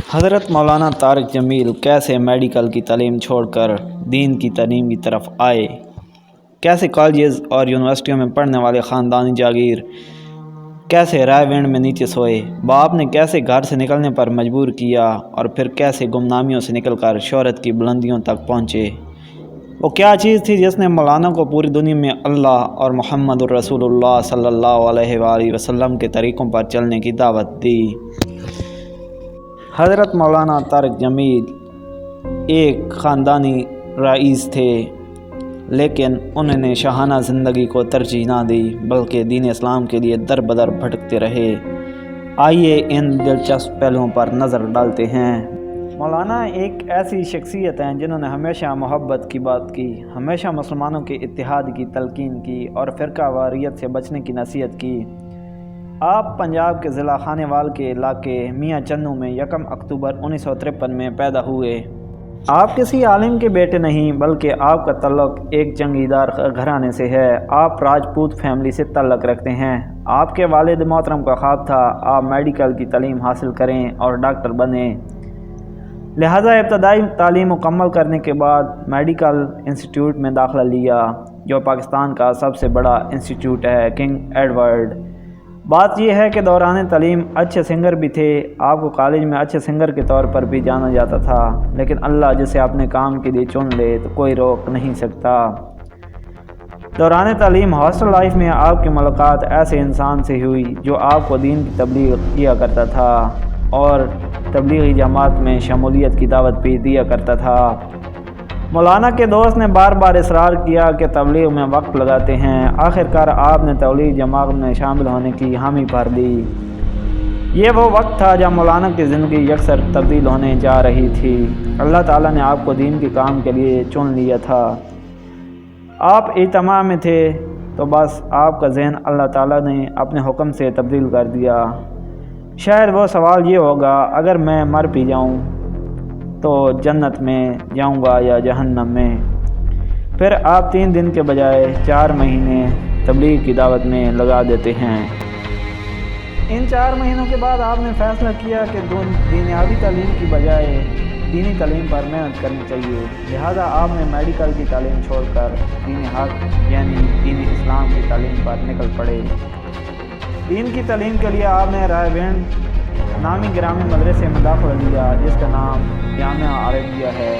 حضرت مولانا طارق جمیل کیسے میڈیکل کی تعلیم چھوڑ کر دین کی تعلیم کی طرف آئے؟ کیسے کالجز اور یونیورسٹیوں میں پڑھنے والے خاندانی جاگیر کیسے رائے ونڈ میں نیچے سوئے؟ باپ نے کیسے گھر سے نکلنے پر مجبور کیا اور پھر کیسے گمنامیوں سے نکل کر شہرت کی بلندیوں تک پہنچے؟ وہ کیا چیز تھی جس نے مولانا کو پوری دنیا میں اللہ اور محمد الرسول اللہ صلی اللہ علیہ وآلہ وسلم کے طریقوں پر چلنے کی دعوت دی؟ حضرت مولانا طارق جمیل ایک خاندانی رئیس تھے، لیکن انہوں نے شاہانہ زندگی کو ترجیح نہ دی بلکہ دین اسلام کے لیے در بدر بھٹکتے رہے۔ آئیے ان دلچسپ پہلوؤں پر نظر ڈالتے ہیں۔ مولانا ایک ایسی شخصیت ہیں جنہوں نے ہمیشہ محبت کی بات کی، ہمیشہ مسلمانوں کے اتحاد کی تلقین کی اور فرقہ واریت سے بچنے کی نصیحت کی۔ آپ پنجاب کے ضلع خانیوال کے علاقے میاں چنو میں 1 اکتوبر 1953 میں پیدا ہوئے۔ آپ کسی عالم کے بیٹے نہیں بلکہ آپ کا تعلق ایک جنگیدار گھرانے سے ہے۔ آپ راجپوت فیملی سے تعلق رکھتے ہیں۔ آپ کے والد محترم کا خواب تھا آپ میڈیکل کی تعلیم حاصل کریں اور ڈاکٹر بنیں، لہذا ابتدائی تعلیم مکمل کرنے کے بعد میڈیکل انسٹیٹیوٹ میں داخلہ لیا، جو پاکستان کا سب سے بڑا انسٹیٹیوٹ ہے، کنگ ایڈورڈ۔ بات یہ ہے کہ دوران تعلیم اچھے سنگر بھی تھے، آپ کو کالج میں اچھے سنگر کے طور پر بھی جانا جاتا تھا، لیکن اللہ جسے اپنے کام کے لیے چن لے تو کوئی روک نہیں سکتا۔ دوران تعلیم ہاسٹل لائف میں آپ کی ملاقات ایسے انسان سے ہوئی جو آپ کو دین کی تبلیغ کیا کرتا تھا اور تبلیغی جماعت میں شمولیت کی دعوت بھی دیا کرتا تھا۔ مولانا کے دوست نے بار بار اصرار کیا کہ تبلیغ میں وقت لگاتے ہیں، آخرکار آپ نے تبلیغ جماعت میں شامل ہونے کی حامی بھر لی۔ یہ وہ وقت تھا جب مولانا کی زندگی یکسر تبدیل ہونے جا رہی تھی۔ اللہ تعالیٰ نے آپ کو دین کے کام کے لیے چن لیا تھا۔ آپ اجتماع میں تھے تو بس آپ کا ذہن اللہ تعالیٰ نے اپنے حکم سے تبدیل کر دیا۔ شاید وہ سوال یہ ہوگا، اگر میں مر بھی جاؤں تو جنت میں جاؤں گا یا جہنم میں؟ پھر آپ 3 دن کے بجائے 4 مہینے تبلیغ کی دعوت میں لگا دیتے ہیں۔ ان 4 مہینوں کے بعد آپ نے فیصلہ کیا کہ دنیاوی تعلیم کی بجائے دینی تعلیم پر محنت کرنی چاہیے، لہذا آپ نے میڈیکل کی تعلیم چھوڑ کر دین حق یعنی دین اسلام کی تعلیم پر نکل پڑے۔ دین کی تعلیم کے لیے آپ نے رائے ونڈ نامی گرامی مدرسے میں داخلہ لیا، جس کا نام جامعہ عربیہ ہے،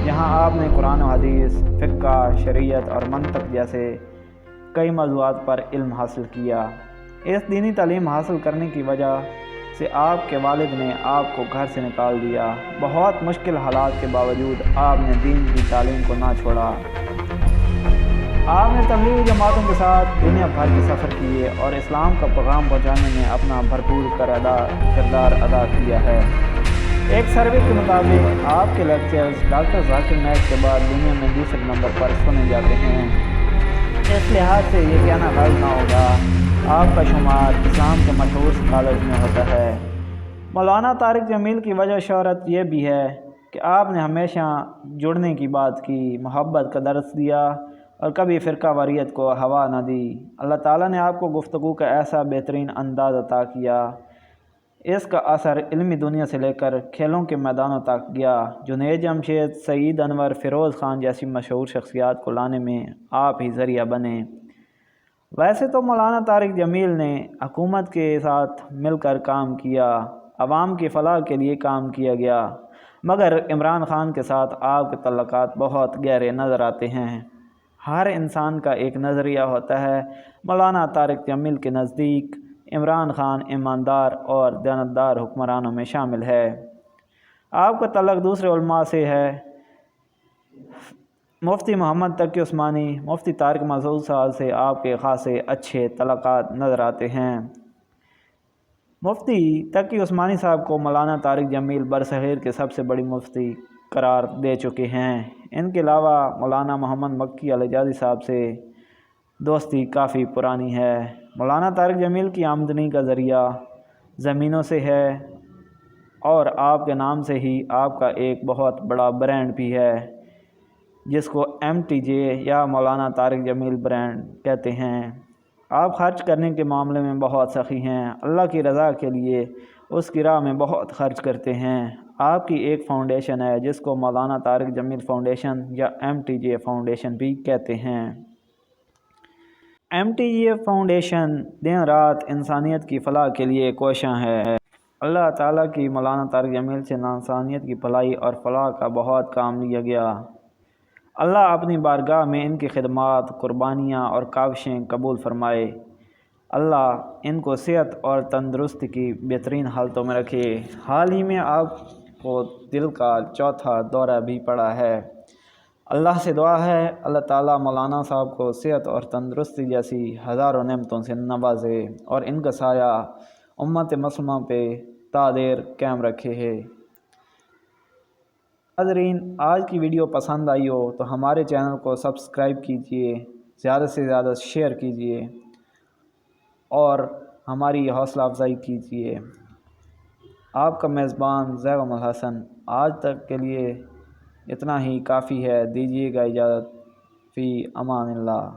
جہاں آپ نے قرآن و حدیث، فقہ، شریعت اور منطق جیسے کئی موضوعات پر علم حاصل کیا۔ اس دینی تعلیم حاصل کرنے کی وجہ سے آپ کے والد نے آپ کو گھر سے نکال دیا۔ بہت مشکل حالات کے باوجود آپ نے دین کی تعلیم کو نہ چھوڑا۔ آپ نے تبلیغی جماعتوں کے ساتھ دنیا بھر کے سفر کیے اور اسلام کا پیغام پہنچانے میں اپنا بھرپور کردار ادا کیا ہے۔ ایک سروے کے مطابق آپ کے لیکچرز ڈاکٹر ذاکر نائک کے بعد دنیا میں دوسرے نمبر پر سنے جاتے ہیں۔ اس لحاظ سے یہ کہنا غلط نہ ہوگا آپ کا شمار اسلام کے مشہور کالج میں ہوتا ہے۔ مولانا طارق جمیل کی وجہ شہرت یہ بھی ہے کہ آپ نے ہمیشہ جڑنے کی بات کی، محبت کا درس دیا اور کبھی فرقہ واریت کو ہوا نہ دی۔ اللہ تعالیٰ نے آپ کو گفتگو کا ایسا بہترین انداز عطا کیا، اس کا اثر علمی دنیا سے لے کر کھیلوں کے میدانوں تک گیا۔ جنید جمشید، سعید انور، فیروز خان جیسی مشہور شخصیات کو لانے میں آپ ہی ذریعہ بنے۔ ویسے تو مولانا طارق جمیل نے حکومت کے ساتھ مل کر کام کیا، عوام کی فلاح کے لیے کام کیا گیا، مگر عمران خان کے ساتھ آپ کے تعلقات بہت گہرے نظر آتے ہیں۔ ہر انسان کا ایک نظریہ ہوتا ہے، مولانا طارق جمیل کے نزدیک عمران خان ایماندار اور دیانتدار حکمرانوں میں شامل ہے۔ آپ کا تعلق دوسرے علماء سے ہے۔ مفتی محمد تقی عثمانی، مفتی طارق مسعود صاحب سے آپ کے خاصے اچھے تعلقات نظر آتے ہیں۔ مفتی تقی عثمانی صاحب کو مولانا طارق جمیل برصغیر کے سب سے بڑی مفتی قرار دے چکے ہیں۔ ان کے علاوہ مولانا محمد مکی الحجازی صاحب سے دوستی کافی پرانی ہے۔ مولانا طارق جمیل کی آمدنی کا ذریعہ زمینوں سے ہے اور آپ کے نام سے ہی آپ کا ایک بہت بڑا برانڈ بھی ہے، جس کو MTJ یا مولانا طارق جمیل برانڈ کہتے ہیں۔ آپ خرچ کرنے کے معاملے میں بہت سخی ہیں، اللہ کی رضا کے لیے اس کی راہ میں بہت خرچ کرتے ہیں۔ آپ کی ایک فاؤنڈیشن ہے جس کو مولانا طارق جمیل فاؤنڈیشن یا MTJ فاؤنڈیشن بھی کہتے ہیں۔ MTJ فاؤنڈیشن دن رات انسانیت کی فلاح کے لیے کوشاں ہے۔ اللہ تعالیٰ کی مولانا طارق جمیل سے انسانیت کی بھلائی اور فلاح کا بہت کام لیا گیا۔ اللہ اپنی بارگاہ میں ان کی خدمات، قربانیاں اور کاوشیں قبول فرمائے۔ اللہ ان کو صحت اور تندرستی کی بہترین حالتوں میں رکھے۔ حال ہی میں آپ کو دل کا چوتھا دورہ بھی پڑا ہے۔ اللہ سے دعا ہے اللہ تعالیٰ مولانا صاحب کو صحت اور تندرستی جیسی ہزاروں نعمتوں سے نوازے اور ان کا سایہ امت مسلمہ پہ تا دیر قائم رکھے ہے۔ حاضرین، آج کی ویڈیو پسند آئی ہو تو ہمارے چینل کو سبسکرائب کیجئے، زیادہ سے زیادہ شیئر کیجئے اور ہماری حوصلہ افزائی کیجئے۔ آپ کا میزبان زیغم الحسن آج تک کے لیے اتنا ہی کافی ہے۔ دیجیے گا اجازت، فی امان اللہ۔